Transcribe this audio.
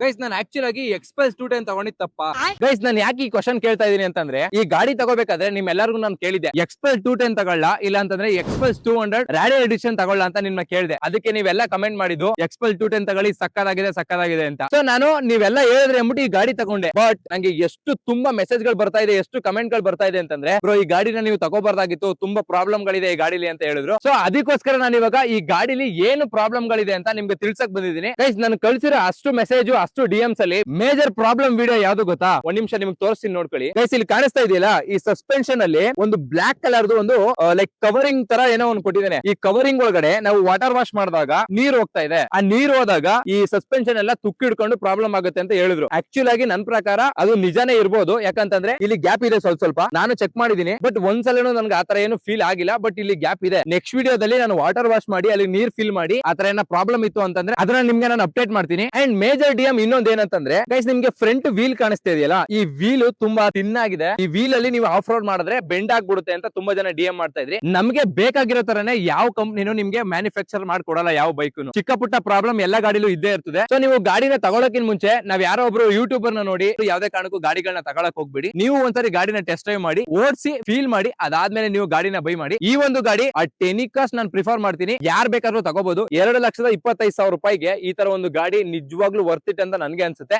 Guys ನಾನು actual ಆಗಿ express 210 ತಗೊಂಡಿದ್ ತಪ್ಪ. ಗೈಸ್ ನಾನು ಯಾಕೆ ಈ ಕ್ವಶನ್ ಕೇಳ್ತಾ ಇದೀನಿ ಅಂತಂದ್ರೆ, ಈ ಗಾಡಿ ತಗೋಬೇಕಾದ್ರೆ ನಿಮ್ಮೆಲ್ಲರಿಗೂ ನಾನು ಕೇಳಿದೆ ಎಕ್ಸ್ಪ್ರೆಸ್ 210 ತಗೊಳ್ಳ ಇಲ್ಲ ಅಂತಂದ್ರೆ ಎಕ್ಸ್ಪ್ರೆಸ್ 200 ರ್ಯಾಡಿಯಲ್ ಎಡಿಷನ್ ತಗೊಳ್ಳ ಅಂತ ನಿಮ್ನ ಕೇಳಿದೆ. ಅದಕ್ಕೆ ನೀವೆಲ್ಲ ಕಮೆಂಟ್ ಮಾಡಿದ್ದು ಎಕ್ಸ್ಪ್ರೆಸ್ 210 ತಗೊಳ್ಳಿ, ಸಕ್ಕದಾಗಿದೆ ಅಂತ. ಸೊ ನಾನು ನೀವೆಲ್ಲ ಹೇಳಿದ್ರೆ ಅಂದ್ಬಿಟ್ಟು ಈ ಗಾಡಿ ತಗೊಂಡೆ. ಬಟ್ ನಂಗೆ ಎಷ್ಟು ತುಂಬಾ ಮೆಸೇಜ್ ಗಳು ಬರ್ತಾ ಇದೆ, ಎಷ್ಟು ಕಮೆಂಟ್ ಗಳು ಬರ್ತಾ ಇದೆ ಅಂತಂದ್ರೆ, ಬ್ರೋ ಈ ಗಾಡಿನ ನೀವು ತಗೋಬಾರ್ದಾಗಿತ್ತು, ತುಂಬಾ ಪ್ರಾಬ್ಲಮ್ ಗಳಿದೆ ಈ ಗಾಡಿಲಿ ಅಂತ ಹೇಳಿದ್ರು. ಸೊ ಅದಕ್ಕೋಸ್ಕರ ನಾನು ಇವಾಗ ಈ ಗಾಡಿಲಿ ಏನು ಪ್ರಾಬ್ಲಮ್ ಗಳಿದೆ ಅಂತ ನಿಮ್ಗೆ ತಿಳ್ಸಕ್ ಬಂದಿದ್ದೀನಿ. ಗೈಸ್ ನಾನು ಕಳ್ಸಿರೋ ಅಷ್ಟು ಮೆಸೇಜ್ ಅಷ್ಟು ಡಿಎಮ್ಸ್ ಅಲ್ಲಿ ಮೇಜರ್ ಪ್ರಾಬ್ಲಮ್ ವಿಡಿಯೋ ಯಾವ್ದು ಗೊತ್ತಾ? ಒಂದ್ ನಿಮಿಷ ನಿಮ್ಗೆ ತೋರಿಸ್ತೀನಿ ನೋಡ್ಕೊಳ್ಳಿ. ಗೈಸ್ ಇಲ್ಲಿ ಕಾಣಿಸ್ತಾ ಇದೆಯಲ್ಲ, ಈ ಸಸ್ಪೆನ್ಷನ್ ಅಲ್ಲಿ ಒಂದು ಬ್ಲಾಕ್ ಕಲರ್ ಒಂದು ಲೈಕ್ ಕವರಿಂಗ್ ತರ ಏನೋ ಒಂದು ಕೊಟ್ಟಿದ್ದೇನೆ. ಈ ಕವರಿಂಗ್ ಒಳಗಡೆ ನಾವು ವಾಟರ್ ವಾಶ್ ಮಾಡಿದಾಗ ನೀರ್ ಹೋಗ್ತಾ ಇದೆ. ಆ ನೀರ್ ಹೋದಾಗ ಈ ಸಸ್ಪೆನ್ಷನ್ ಎಲ್ಲ ತುಕ್ಕಿಡ್ಕೊಂಡು ಪ್ರಾಬ್ಲಮ್ ಆಗುತ್ತೆ ಅಂತ ಹೇಳಿದ್ರು. ಆಕ್ಚುಲ್ ಆಗಿ ನನ್ ಪ್ರಕಾರ ಅದು ನಿಜಾನೇ ಇರ್ಬೋದು. ಯಾಕಂತಂದ್ರೆ ಇಲ್ಲಿ ಗ್ಯಾಪ್ ಇದೆ ಸ್ವಲ್ಪ ನಾನು ಚೆಕ್ ಮಾಡಿದೀನಿ. ಬಟ್ ಒಂದ್ಸಲನೂ ನನ್ಗೆ ಆತರ ಏನು ಫೀಲ್ ಆಗಿಲ್ಲ. ಬಟ್ ಇಲ್ಲಿ ಗ್ಯಾಪ್ ಇದೆ. ನೆಕ್ಸ್ಟ್ ವಿಡಿಯೋದಲ್ಲಿ ನಾನು ವಾಟರ್ ವಾಶ್ ಮಾಡಿ ಅಲ್ಲಿ ನೀರ್ ಫಿಲ್ ಮಾಡಿ ಆತರ ಏನೋ ಪ್ರಾಬ್ಲಮ್ ಇತ್ತು ಅಂತಂದ್ರೆ ಅದನ್ನ ನಿಮ್ಗೆ ನಾನು ಅಪ್ಡೇಟ್ ಮಾಡ್ತೀನಿ. ಅಂಡ್ ಮೇಜರ್ ಡಿಎಂ ಇನ್ನೊಂದ್ ಏನಂತಂದ್ರೆ, ಗೈಸ್ ನಿಮ್ಗೆ ಫ್ರಂಟ್ ವೀಲ್ ಕಾಣಿಸ್ತಾ ಇದೆಯಲ್ಲ, ಈ ವೀಲ್ ತುಂಬಾ ತಿನ್ ಆಗಿದೆ. ಈ ವೀಲ್ ಅಲ್ಲಿ ನೀವು ಆಫ್ ರೋಡ್ ಮಾಡಿದ್ರೆ ಬೆಂಡ್ ಆಗ್ಬಿಡುತ್ತೆ ಅಂತ ತುಂಬಾ ಜನ ಡಿಎಂ ಮಾಡ್ತಾ ಇದ್ರಿ. ನಮ್ಗೆ ಬೇಕಾಗಿರೋ ತರನೇ ಯಾವ ಕಂಪ್ನಿನೂ ನಿಮ್ಗೆ ಮ್ಯಾನುಫ್ಯಾಕ್ಚರ್ ಮಾಡ್ಕೊಡಲ್ಲ. ಯಾವ ಬೈಕ್ನು ಚಿಕ್ಕ ಪುಟ್ಟ ಪ್ರಾಬ್ಲಮ್ ಎಲ್ಲ ಗಾಡಿಲೂ ಇದ್ದೇ ಇರ್ತದೆ. ಸೊ ನೀವು ಗಾಡಿನ ತಗೊಳಕಿನ್ ಮುಂಚೆ ನಾವ್ ಯಾರೋ ಒಬ್ರು ಯೂಟ್ಯೂಬರ್ ನ ನೋಡಿ ಯಾವ್ದೇ ಕಾರಣಕ್ಕೂ ಗಾಡಿಗಳನ್ನ ತಗೊಳಕ್ ಹೋಗ್ಬಿಡಿ. ನೀವು ಒಂದ್ಸರಿ ಗಾಡಿನ ಟೆಸ್ಟ್ ಡ್ರೈವ್ ಮಾಡಿ, ಓಡಿಸಿ, ಫೀಲ್ ಮಾಡಿ, ಅದಾದ್ಮೇಲೆ ನೀವು ಗಾಡಿನ ಬೈ ಮಾಡಿ. ಈ ಒಂದು ಗಾಡಿ ಆ ಟೆನಿಕಾಸ್ ನಾನು ಪ್ರಿಫರ್ ಮಾಡ್ತೀನಿ. ಯಾರ್ ಬೇಕಾದ್ರೂ ತಗೋಬಹುದು. 2,25,000 ರೂಪಾಯಿಗೆ ಈ ತರ ಒಂದು ಗಾಡಿ ನಿಜವಾಗ್ಲೂ ವರ್ತ್ ಇಟ್ ಅಂತ ನನ್ಗೆ ಅನ್ಸುತ್ತೆ.